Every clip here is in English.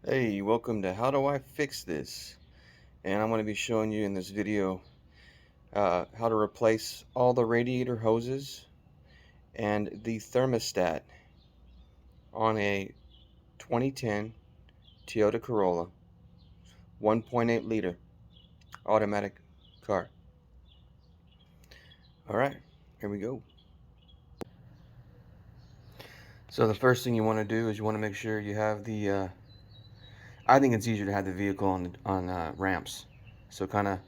Hey, welcome to How Do I Fix This? And I'm going to be showing you in this video how to replace all the radiator hoses and the thermostat on a 2010 Toyota Corolla 1.8 liter automatic car. Alright, here we go. So the first thing you want to do is you want to make sure you have the I think it's easier to have the vehicle on ramps. So kind of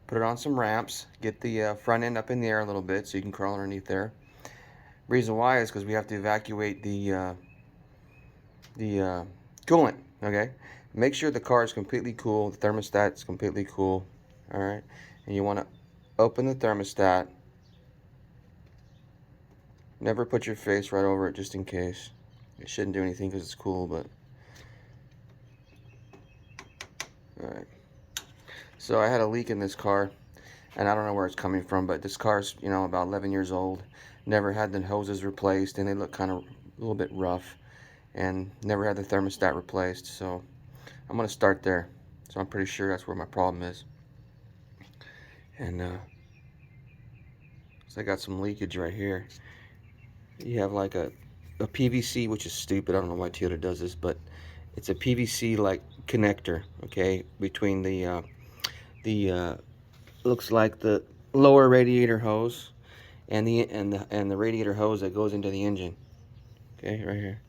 put it on some ramps, get the front end up in the air a little bit so you can crawl underneath there. Reason why is because we have to evacuate the coolant. Okay, make sure the car is completely cool, the thermostat is completely cool. All right, and you want to open the thermostat. Never put your face right over it just in case. It shouldn't do anything because it's cool, but all right. So I had a leak in this car, and I don't know where it's coming from, but this car's, about 11 years old. Never had the hoses replaced, and they look kind of a little bit rough, and never had the thermostat replaced. So I'm gonna start there. So I'm pretty sure that's where my problem is. And so I got some leakage right here. You have like a PVC, which is stupid. I don't know why Toyota does this, but it's a PVC like connector, okay, between the looks like the lower radiator hose and the radiator hose that goes into the engine. Okay, right here.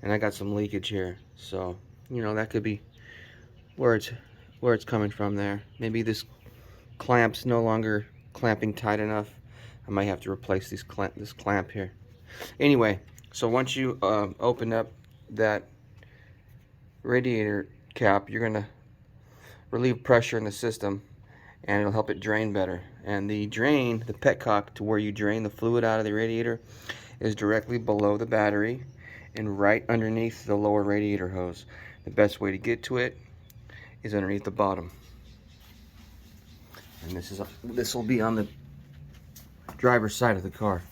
And I got some leakage here, so that could be where it's coming from there. Maybe this clamp's no longer clamping tight enough. I might have to replace this clamp here. Anyway, so once you open up that radiator cap, you're gonna relieve pressure in the system, and it'll help it drain better. And the drain, the petcock to where you drain the fluid out of the radiator, is directly below the battery and right underneath the lower radiator hose. The best way to get to it is underneath the bottom. And this will be on the driver's side of the car.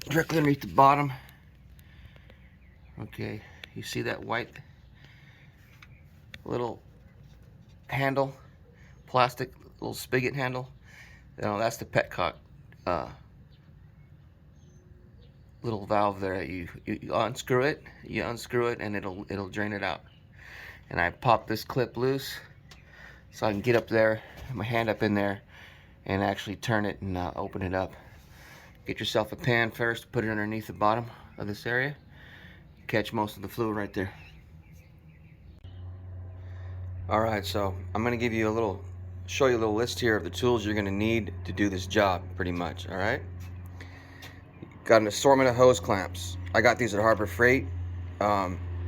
Directly underneath the bottom. Okay, you see that white little handle, plastic little spigot handle? That's the petcock little valve there. You unscrew it, and it'll drain it out. And I popped this clip loose so I can get up there, my hand up in there, and actually turn it and open it up. Get yourself a pan first, put it underneath the bottom of this area, catch most of the fluid right there. Alright, so I'm going to give you show you a little list here of the tools you're going to need to do this job, pretty much. Alright, got an assortment of hose clamps. I got these at Harbor Freight,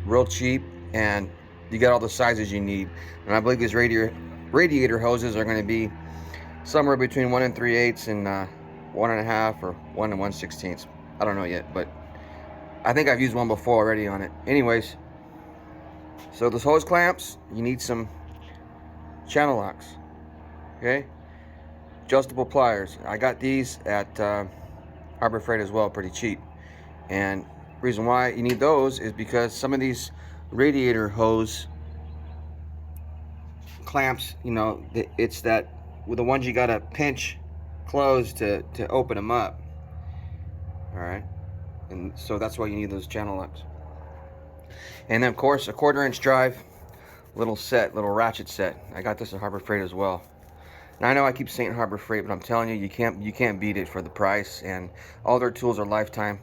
real cheap, and you got all the sizes you need. And I believe these radiator hoses are going to be somewhere between 1 3/8 and 1.5 or 1 1/16. I don't know yet, but I think I've used one before already on it. Anyways, so those hose clamps, you need some channel locks, okay? Adjustable pliers. I got these at Harbor Freight as well, pretty cheap. And reason why you need those is because some of these radiator hose clamps, it's that with the ones you gotta pinch close to open them up. All right, and so that's why you need those channel locks. And then of course a 1/4 inch drive, little ratchet set. I got this at Harbor Freight as well. Now I know I keep saying Harbor Freight, but I'm telling you, you can't beat it for the price. And all their tools are lifetime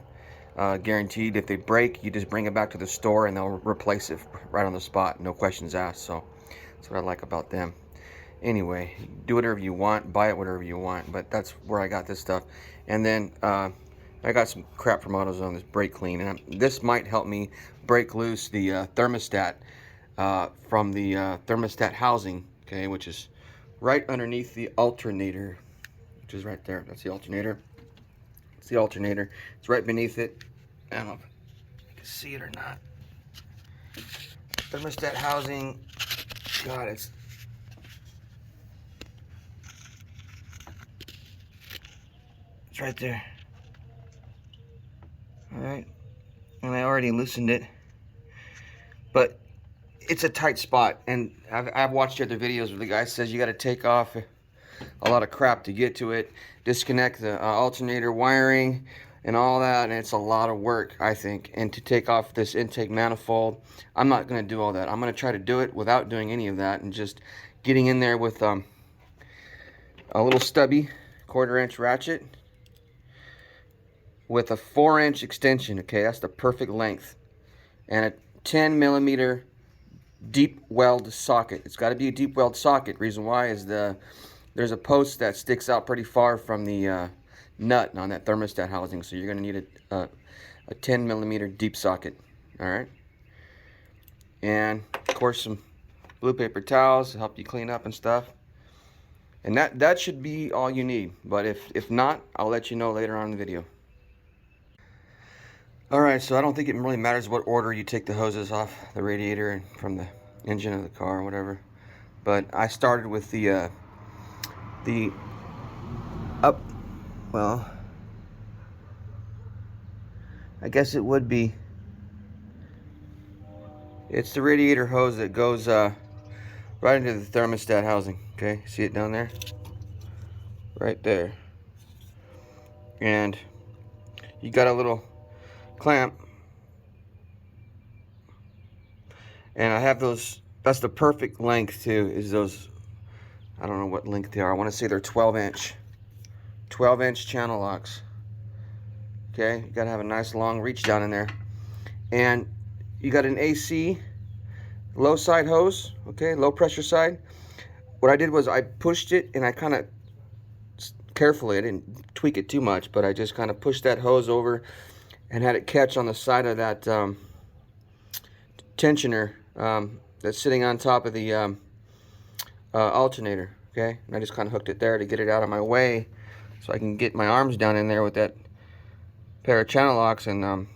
guaranteed. If they break, you just bring it back to the store and they'll replace it right on the spot, no questions asked. So that's what I like about them. Anyway, do whatever you want, buy it whatever you want, but that's where I got this stuff. And then I got some crap from AutoZone, this brake clean, and this might help me break loose the thermostat from the thermostat housing, okay, which is right underneath the alternator, which is right there. That's the alternator. It's the alternator. It's right beneath it. I don't know if you can see it or not. Thermostat housing. God, it's right there. All right, and I already loosened it, but it's a tight spot, and I've watched other videos where the guy says you got to take off a lot of crap to get to it, disconnect the alternator wiring and all that, and it's a lot of work, I think. And to take off this intake manifold, I'm not going to do all that. I'm going to try to do it without doing any of that, and just getting in there with a little stubby 1/4-inch ratchet with a 4-inch extension. Okay, that's the perfect length, and a 10mm deep weld socket. It's got to be a deep weld socket. Reason why is there's a post that sticks out pretty far from the nut on that thermostat housing, so you're going to need a 10mm deep socket. All right, and of course some blue paper towels to help you clean up and stuff. And that should be all you need. But if not, I'll let you know later on in the video. Alright, so I don't think it really matters what order you take the hoses off the radiator and from the engine of the car or whatever. But I started with the up, well, I guess it would be, it's the radiator hose that goes right into the thermostat housing. Okay, see it down there? Right there. And you got a little clamp, and I have those, that's the perfect length too, is those, I don't know what length they are, I want to say they're 12-inch channel locks. Okay, you gotta have a nice long reach down in there, and you got an AC low side hose, okay, low pressure side. What I did was I pushed it, and I kind of carefully, I didn't tweak it too much, but I just kind of pushed that hose over and had it catch on the side of that tensioner that's sitting on top of the alternator. Okay, and I just kind of hooked it there to get it out of my way, so I can get my arms down in there with that pair of channel locks and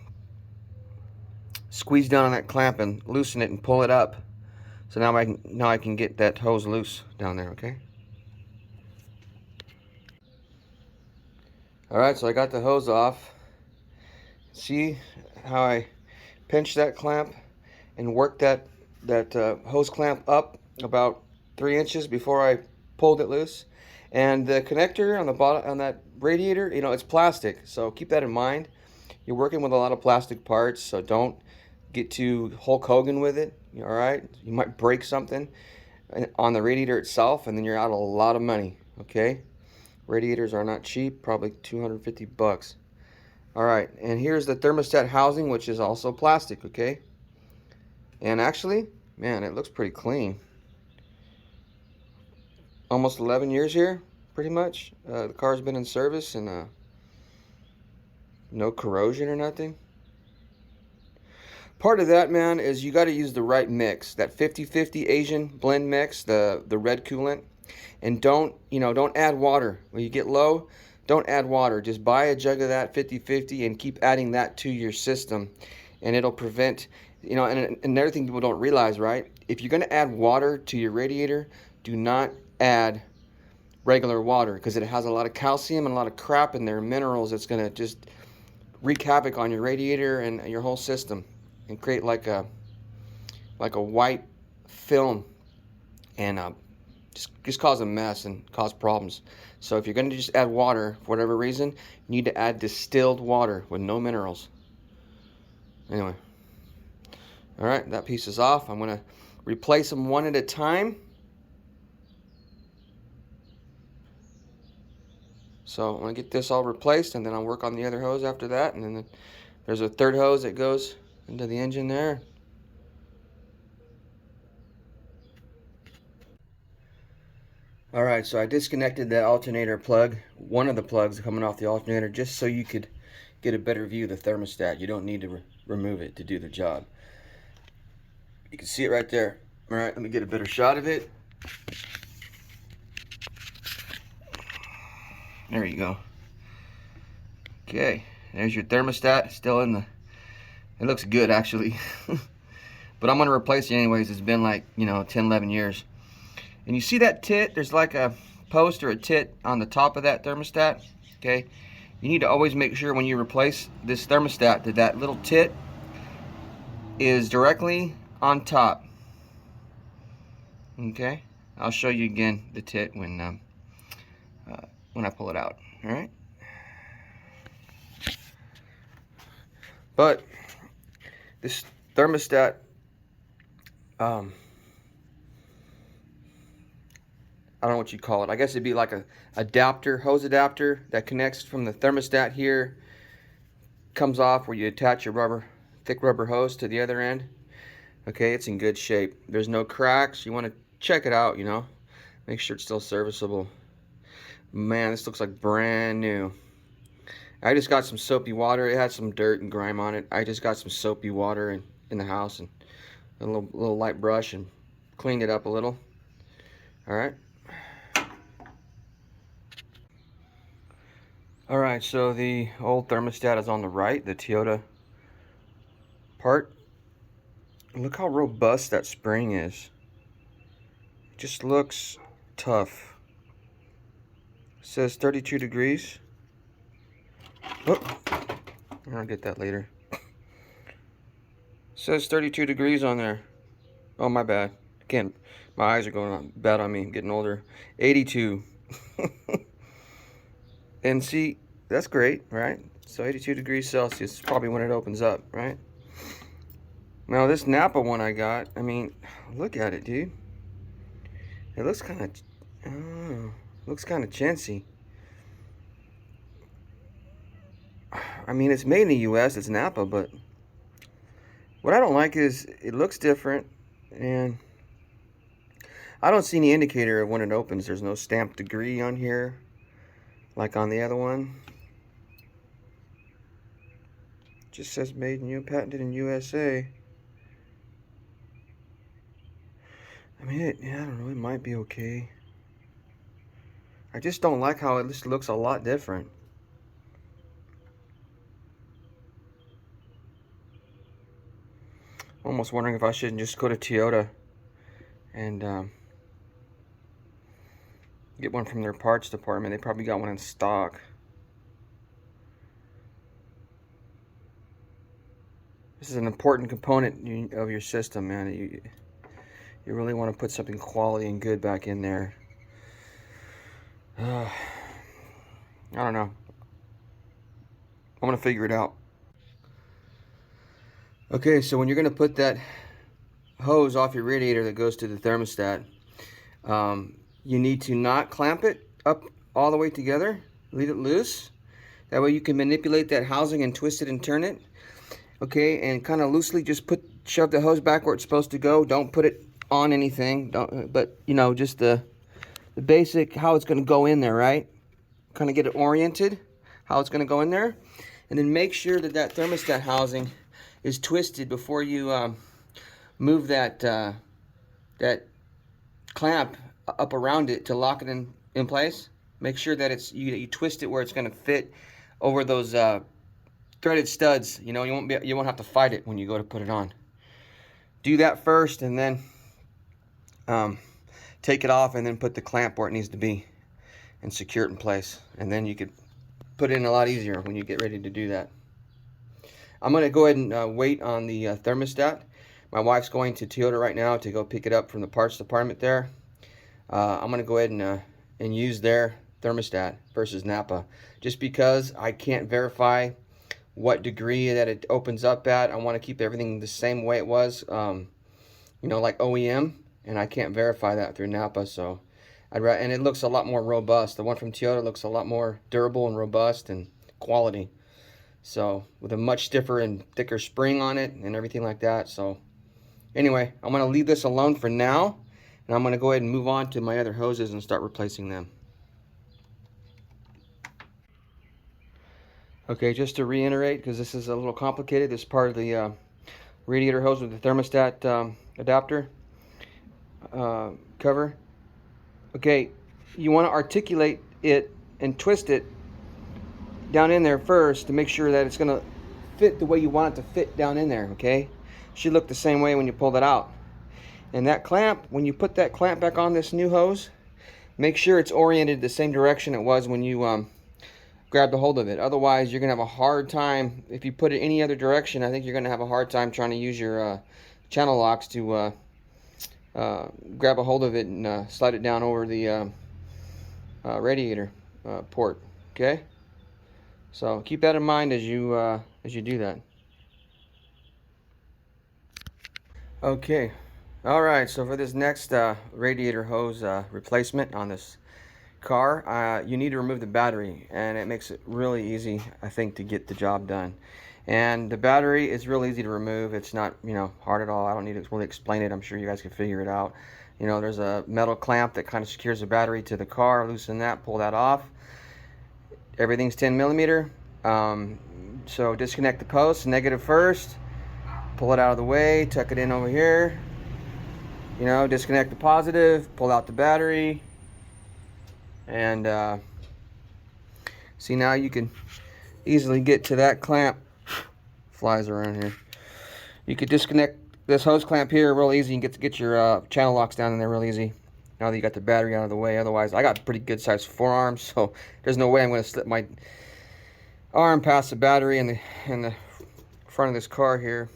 squeeze down on that clamp and loosen it and pull it up. So now I can get that hose loose down there. Okay. All right, so I got the hose off. See how I pinched that clamp and worked that hose clamp up about 3 inches before I pulled it loose. And the connector on the bottom on that radiator, you know, it's plastic, so keep that in mind. You're working with a lot of plastic parts, so don't get too Hulk Hogan with it. All right, you might break something on the radiator itself, and then you're out a lot of money. Okay, radiators are not cheap, probably 250 bucks. All right, and here's the thermostat housing, which is also plastic. Okay, and actually, man, it looks pretty clean. Almost 11 years here, pretty much. The car's been in service, and no corrosion or nothing. Part of that, man, is you got to use the right mix, that 50-50 Asian blend mix, the red coolant. And don't add water. When you get low, don't add water. Just buy a jug of that 50-50 and keep adding that to your system, and it'll prevent, and another thing people don't realize, right? If you're going to add water to your radiator, do not add regular water, because it has a lot of calcium and a lot of crap in there, minerals. It's going to just wreak havoc on your radiator and your whole system, and create like a white film, and just cause a mess and cause problems. So if you're going to just add water for whatever reason, you need to add distilled water with no minerals. Anyway, all right, that piece is off. I'm going to replace them one at a time. So I'm going to get this all replaced, and then I'll work on the other hose after that. And then there's a third hose that goes into the engine there. Alright, so I disconnected the alternator plug, one of the plugs coming off the alternator, just so you could get a better view of the thermostat. You don't need to remove it to do the job. You can see it right there. Alright, let me get a better shot of it. There you go. Okay, there's your thermostat, still in the, it looks good actually. But I'm going to replace it anyways. It's been like, 10, 11 years. And you see that tit? There's like a post or a tit on the top of that thermostat. Okay, you need to always make sure when you replace this thermostat that that little tit is directly on top. Okay, I'll show you again the tit when I pull it out. All right. But this thermostat, I don't know what you call it. I guess it'd be like a adapter, hose adapter that connects from the thermostat here, comes off where you attach your thick rubber hose to the other end. Okay, it's in good shape. There's no cracks. You want to check it out, you know. Make sure it's still serviceable. Man, this looks like brand new. I just got some soapy water. It had some dirt and grime on it. I just got some soapy water in the house and a little light brush and cleaned it up a little. All right. All right, so the old thermostat is on the right, the Toyota part. Look how robust that spring is. It just looks tough. It says 32 degrees. Oh, I'll get that later. It says 32 degrees on there. Oh, my bad. Again, my eyes are going bad on me. I'm getting older. 82. And see, that's great, right? So 82 degrees Celsius is probably when it opens up, right? Now this Napa one I got, I mean, look at it, dude. It looks kind of, chintzy. I mean, it's made in the U.S. It's Napa, but what I don't like is it looks different, and I don't see any indicator of when it opens. There's no stamped degree on here, like on the other one. It just says made in patented in USA. I mean, I don't know, it might be okay. I just don't like how it just looks a lot different. I'm almost wondering if I shouldn't just go to Toyota and get one from their parts department. They probably got one in stock. This is an important component of your system, man. You really want to put something quality and good back in there. I don't know. I'm gonna figure it out. Okay, so when you're gonna put that hose off your radiator that goes to the thermostat, you need to not clamp it up all the way together. Leave it loose. That way you can manipulate that housing and twist it and turn it. Okay, and kind of loosely just shove the hose back where it's supposed to go. Don't put it on anything. But you know, just the basic how it's going to go in there, right? Kind of get it oriented, how it's going to go in there, and then make sure that that thermostat housing is twisted before you move that that clamp up around it to lock it in place. Make sure that you twist it where it's going to fit over those threaded studs. You know, you won't have to fight it when you go to put it on. Do that first, and then take it off, and then put the clamp where it needs to be and secure it in place, and then you could put it in a lot easier when you get ready to do that. I'm going to go ahead and wait on the thermostat. My wife's going to Toyota right now to go pick it up from the parts department there. I'm going to go ahead and use their thermostat versus Napa, just because I can't verify what degree that it opens up at. I want to keep everything the same way it was, you know, like OEM, and I can't verify that through Napa. So and it looks a lot more robust. The one from Toyota looks a lot more durable and robust and quality. So with a much stiffer and thicker spring on it and everything like that. So anyway, I'm going to leave this alone for now, and I'm going to go ahead and move on to my other hoses and start replacing them. Okay, just to reiterate, because this is a little complicated, this part of the radiator hose with the thermostat adapter cover. Okay, you want to articulate it and twist it down in there first to make sure that it's going to fit the way you want it to fit down in there, okay? Should look the same way when you pull it out. And that clamp, when you put that clamp back on this new hose, make sure it's oriented the same direction it was when you grabbed a hold of it. Otherwise, you're going to have a hard time. If you put it any other direction, I think you're going to have a hard time trying to use your channel locks to grab a hold of it and slide it down over the radiator port. Okay, so keep that in mind as you do that. Okay, all right. So for this next radiator hose replacement on this car, you need to remove the battery, and it makes it really easy, I think, to get the job done. And the battery is real easy to remove. It's not, hard at all. I don't need to really explain it. I'm sure you guys can figure it out. There's a metal clamp that kind of secures the battery to the car. Loosen that, pull that off. Everything's 10 millimeter. So disconnect the post, negative first. Pull it out of the way, tuck it in over here. Disconnect the positive, pull out the battery. And see, now you can easily get to that clamp. Flies around here. You could disconnect this hose clamp here real easy. You can get your channel locks down in there real easy. Now that you got the battery out of the way. Otherwise, I got pretty good sized forearms, so there's no way I'm going to slip my arm past the battery in the front of this car here.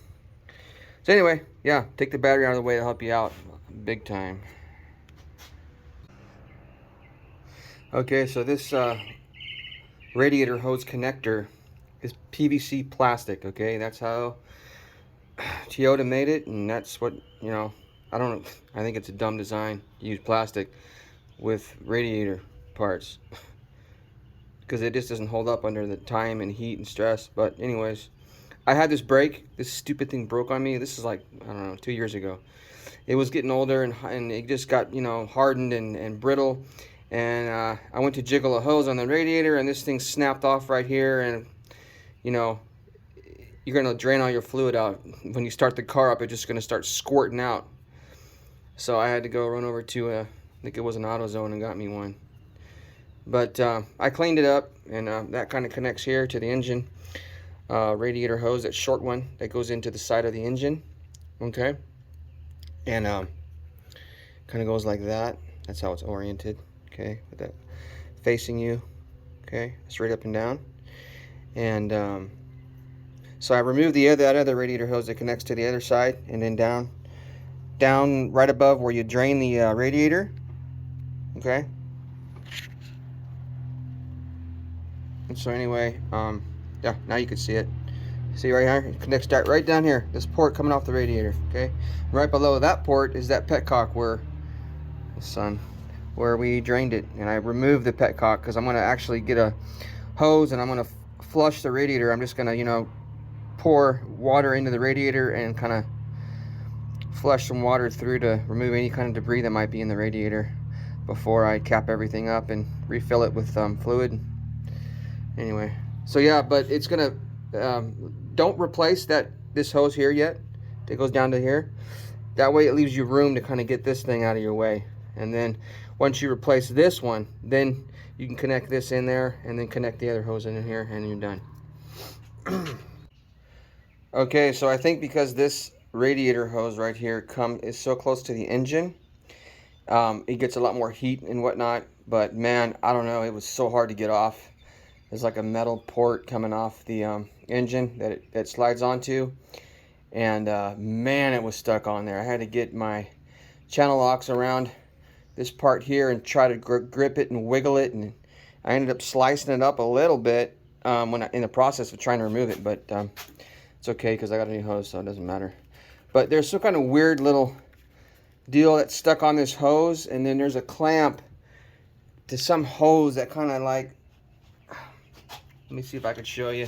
So anyway, yeah, take the battery out of the way to help you out big time. Okay, so this radiator hose connector is PVC plastic. Okay, that's how Toyota made it, and that's what, I don't know, I think it's a dumb design to use plastic with radiator parts because it just doesn't hold up under the time and heat and stress. But anyways, I had this break. This stupid thing broke on me. This is like, I don't know, 2 years ago. It was getting older, and it just got, hardened and brittle. And I went to jiggle a hose on the radiator, and this thing snapped off right here. And, you're going to drain all your fluid out. When you start the car up, it's just going to start squirting out. So I had to go run over to, I think it was an AutoZone, and got me one. But I cleaned it up, and that kind of connects here to the engine. Radiator hose, that short one that goes into the side of the engine. Okay, and kind of goes like that. That's how it's oriented. Okay, with that facing you. Okay, straight up and down. And so I removed that other radiator hose that connects to the other side, and then down right above where you drain the radiator. Okay. And so anyway, yeah, now you can see it. See right here, it connects right down here. This port coming off the radiator. Okay, right below that port is that petcock where we drained it, and I removed the petcock because I'm going to actually get a hose and I'm going to flush the radiator. I'm just going to, pour water into the radiator and kind of flush some water through to remove any kind of debris that might be in the radiator before I cap everything up and refill it with fluid. Anyway, so yeah, but it's gonna don't replace this hose here yet. It goes down to here. That way it leaves you room to kind of get this thing out of your way. And then once you replace this one, then you can connect this in there and then connect the other hose in here, and you're done. Okay, so I think because this radiator hose right here is so close to the engine, it gets a lot more heat and whatnot. But man, I don't know, it was so hard to get off. There's like a metal port coming off the engine that it slides onto, and man, it was stuck on there. I had to get my channel locks around this part here and try to grip it and wiggle it, and I ended up slicing it up a little bit in the process of trying to remove it. But it's okay because I got a new hose, so it doesn't matter. But there's some kind of weird little deal that's stuck on this hose, and then there's a clamp to some hose that kind of like, let me see if I could show you.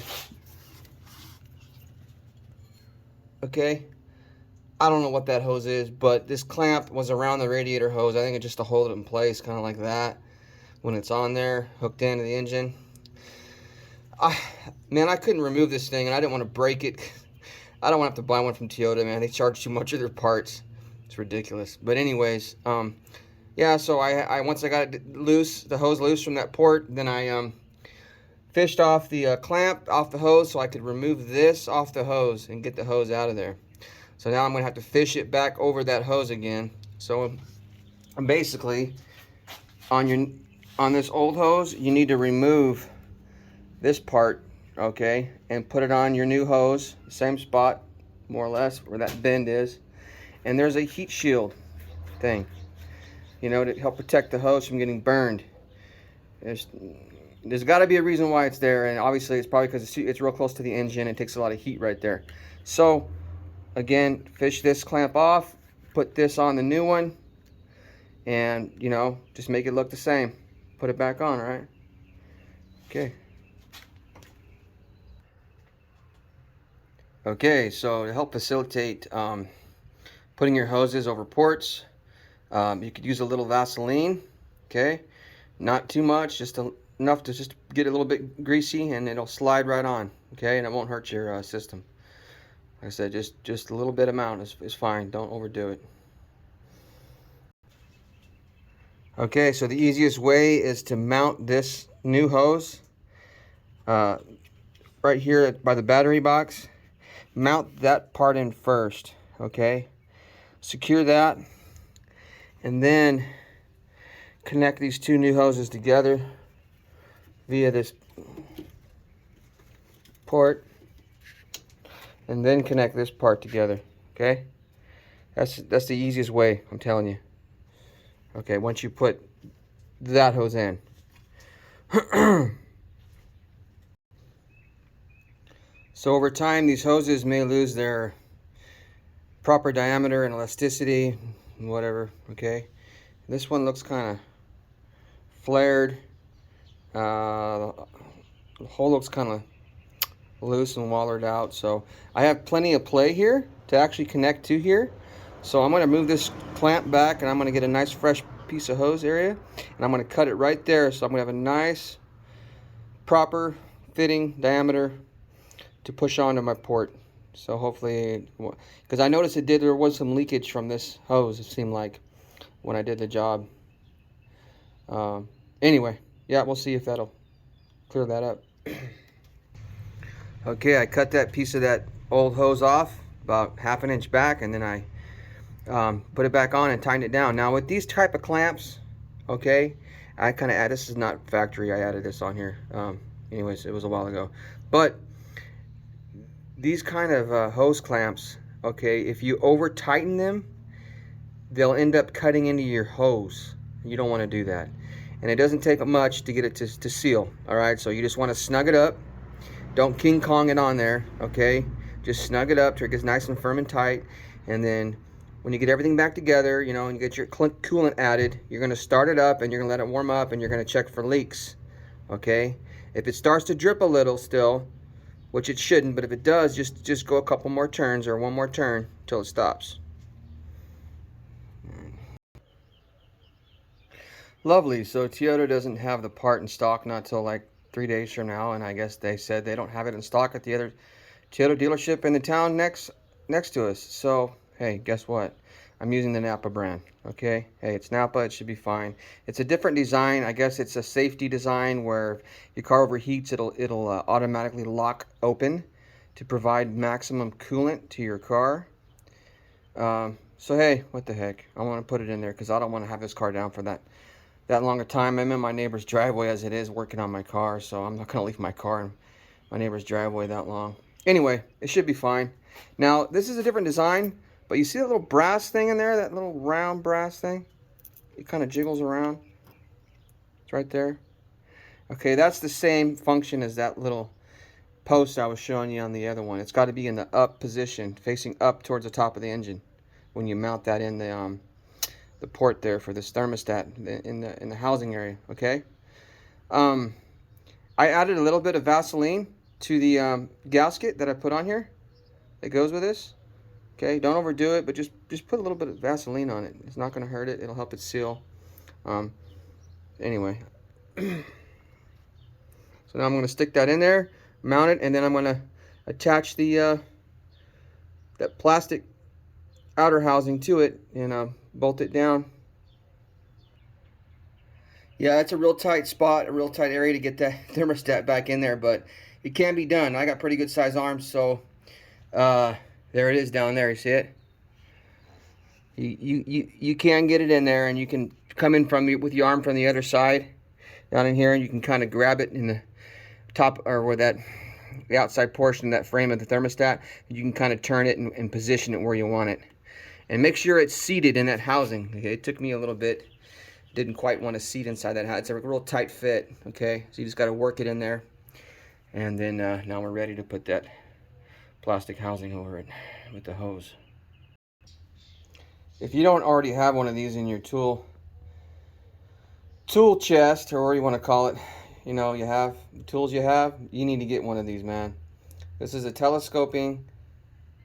Okay, I don't know what that hose is, but this clamp was around the radiator hose. I think it's just to hold it in place, kind of like that, when it's on there, hooked into the engine. Man, I couldn't remove this thing, and I didn't want to break it. I don't want to have to buy one from Toyota, man. They charge too much of their parts. It's ridiculous. But anyways, yeah, so I once I got it loose, the hose loose from that port, then I fished off the clamp off the hose so I could remove this off the hose and get the hose out of there. So now I'm going to have to fish it back over that hose again. So basically, on this old hose, you need to remove this part, okay, and put it on your new hose, same spot, more or less, where that bend is. And there's a heat shield thing, you know, to help protect the hose from getting burned. There's got to be a reason why it's there, and obviously it's probably because it's real close to the engine. It takes a lot of heat right there. So again, fish this clamp off, put this on the new one, and you know, just make it look the same. Put it back on, all right? Okay. Okay, so to help facilitate putting your hoses over ports, you could use a little Vaseline, okay? Not too much, just enough to just get a little bit greasy, and it'll slide right on, okay? And it won't hurt your system. Like I said, just a little bit amount is fine. Don't overdo it. Okay, so the easiest way is to mount this new hose right here by the battery box. Mount that part in first, okay? Secure that, and then connect these two new hoses together via this port, and then connect this part together, okay? That's the easiest way, I'm telling you. Okay, once you put that hose in. So over time, these hoses may lose their proper diameter and elasticity and whatever, okay? This one looks kind of flared. The hole looks kind of loose and wallered out, so I have plenty of play here to actually connect to here. So I'm going to move this clamp back, and I'm going to get a nice fresh piece of hose area, and I'm going to cut it right there, so I'm going to have a nice proper fitting diameter to push onto my port. So hopefully, because I noticed there was some leakage from this hose, it seemed like, when I did the job. Anyway, yeah, we'll see if that'll clear that up. Okay, I cut that piece of that old hose off about 1/2 inch back, and then I put it back on and tighten it down. Now with these type of clamps, okay, I kind of add, this is not factory, I added this on here. Anyways, it was a while ago. But these kind of hose clamps, okay, if you over tighten them, they'll end up cutting into your hose. You don't want to do that. And it doesn't take much to get it to seal, all right? So you just want to snug it up. Don't King Kong it on there, okay? Just snug it up till it gets nice and firm and tight. And then when you get everything back together, you know, and you get your coolant added, you're going to start it up, and you're going to let it warm up, and you're going to check for leaks, okay? If it starts to drip a little still, which it shouldn't, but if it does, just go a couple more turns or one more turn till it stops. Lovely. So Toyota doesn't have the part in stock not till like 3 days from now, and I guess they said they don't have it in stock at the other Toyota dealership in the town next to us. So hey, guess what? I'm using the Napa brand. Okay, hey, it's Napa, it should be fine. It's a different design. I guess it's a safety design where if your car overheats, it'll automatically lock open to provide maximum coolant to your car. So hey, what the heck? I want to put it in there because I don't want to have this car down for that long a time. I'm in my neighbor's driveway as it is, working on my car, so I'm not going to leave my car in my neighbor's driveway that long. Anyway, it should be fine. Now, this is a different design, but you see that little brass thing in there, that little round brass thing? It kind of jiggles around. It's right there. Okay, that's the same function as that little post I was showing you on the other one. It's got to be in the up position, facing up towards the top of the engine when you mount that in the port there for this thermostat in the housing area. Okay. I added a little bit of Vaseline to the gasket that I put on here that goes with this. Okay, don't overdo it, but just put a little bit of Vaseline on it. It's not going to hurt it. It'll help it seal. Anyway, so now I'm going to stick that in there, mount it, and then I'm going to attach the that plastic outer housing to it and bolt it down. Yeah, it's a real tight spot, a real tight area to get that thermostat back in there, but it can be done. I got pretty good size arms, so there it is down there. You see it? You can get it in there, and you can come in with your arm from the other side down in here, and you can kind of grab it in the top or where the outside portion of that frame of the thermostat. You can kind of turn it and position it where you want it. And make sure it's seated in that housing. Okay, it took me a little bit. Didn't quite want to seat inside that house. It's a real tight fit. Okay, so you just got to work it in there. And then now we're ready to put that plastic housing over it with the hose. If you don't already have one of these in your tool chest, or what you want to call it, you know, you have the tools you have, you need to get one of these, man. This is a telescoping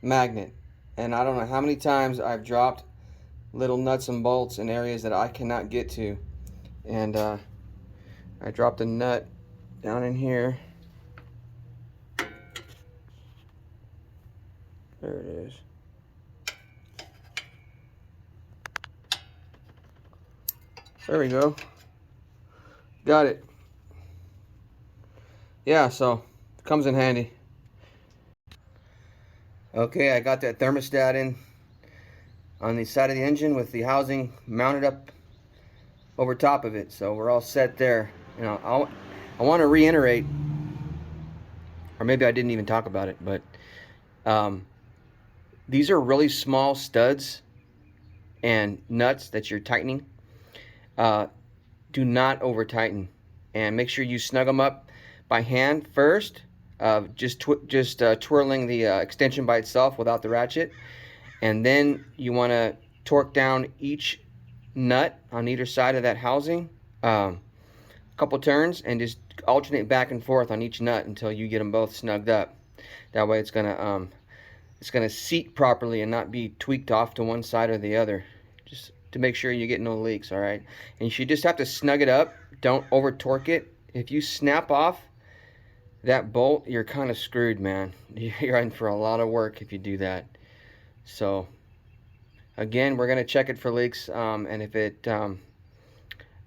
magnet, and I don't know how many times I've dropped little nuts and bolts in areas that I cannot get to, and I dropped a nut down in here. There it is. There we go. Got it. Yeah, so it comes in handy. Okay, I got that thermostat in on the side of the engine with the housing mounted up over top of it, so we're all set there. You know, I want to reiterate, or maybe I didn't even talk about it, but these are really small studs and nuts that you're tightening. Do not over tighten, and make sure you snug them up by hand first, just twirling the extension by itself without the ratchet, and then you want to torque down each nut on either side of that housing a couple turns, and just alternate back and forth on each nut until you get them both snugged up. That way it's gonna seat properly and not be tweaked off to one side or the other, just to make sure you get no leaks. All right, and you just have to snug it up. Don't over torque it. If you snap off that bolt, you're kind of screwed, man. You're in for a lot of work if you do that. So again, we're gonna check it for leaks, and if it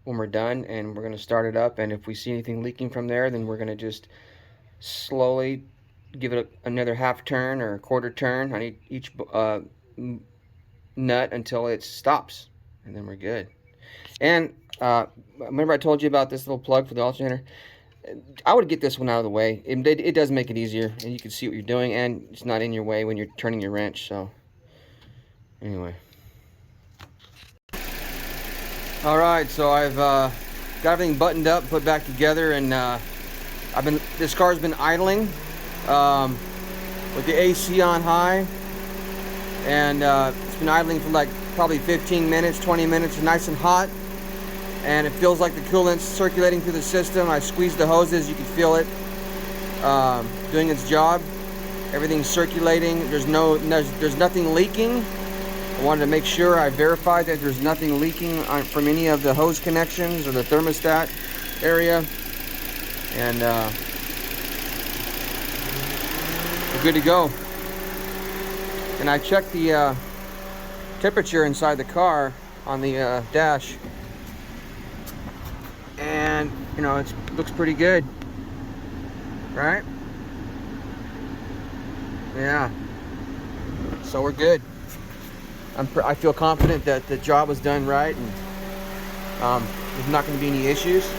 when we're done, and we're gonna start it up, and if we see anything leaking from there, then we're gonna just slowly give it another half turn or a quarter turn on each nut until it stops, and then we're good. And remember I told you about this little plug for the alternator? I would get this one out of the way. It does make it easier, and you can see what you're doing, and it's not in your way when you're turning your wrench. So anyway, all right, so I've got everything buttoned up, put back together, and this car's been idling with the AC on high, and it's been idling for like probably 15 minutes, 20 minutes, nice and hot, and it feels like the coolant's circulating through the system. I squeezed the hoses, you can feel it doing its job. Everything's circulating. There's nothing leaking. I wanted to make sure I verified that there's nothing leaking from any of the hose connections or the thermostat area, and we're good to go. And I checked the temperature inside the car on the dash, and you know, it looks pretty good, right? Yeah, so we're good. I feel confident that the job was done right, and there's not going to be any issues.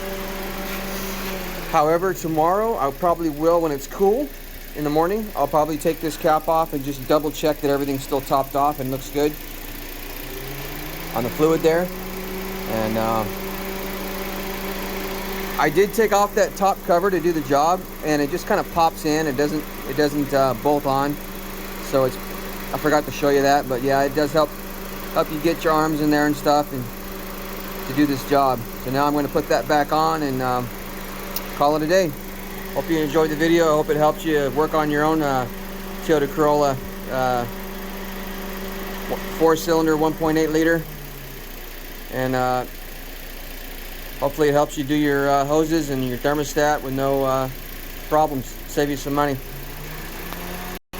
However, tomorrow I probably will, when it's cool in the morning, I'll probably take this cap off and just double check that everything's still topped off and looks good on the fluid there. And I did take off that top cover to do the job, and it just kind of pops in. It doesn't bolt on, so I forgot to show you that. But yeah, it does help you get your arms in there and stuff, and to do this job. So now I'm going to put that back on and call it a day. Hope you enjoyed the video. I hope it helps you work on your own Toyota Corolla 4-cylinder 1.8 liter, and hopefully it helps you do your hoses and your thermostat with no problems. Save you some money.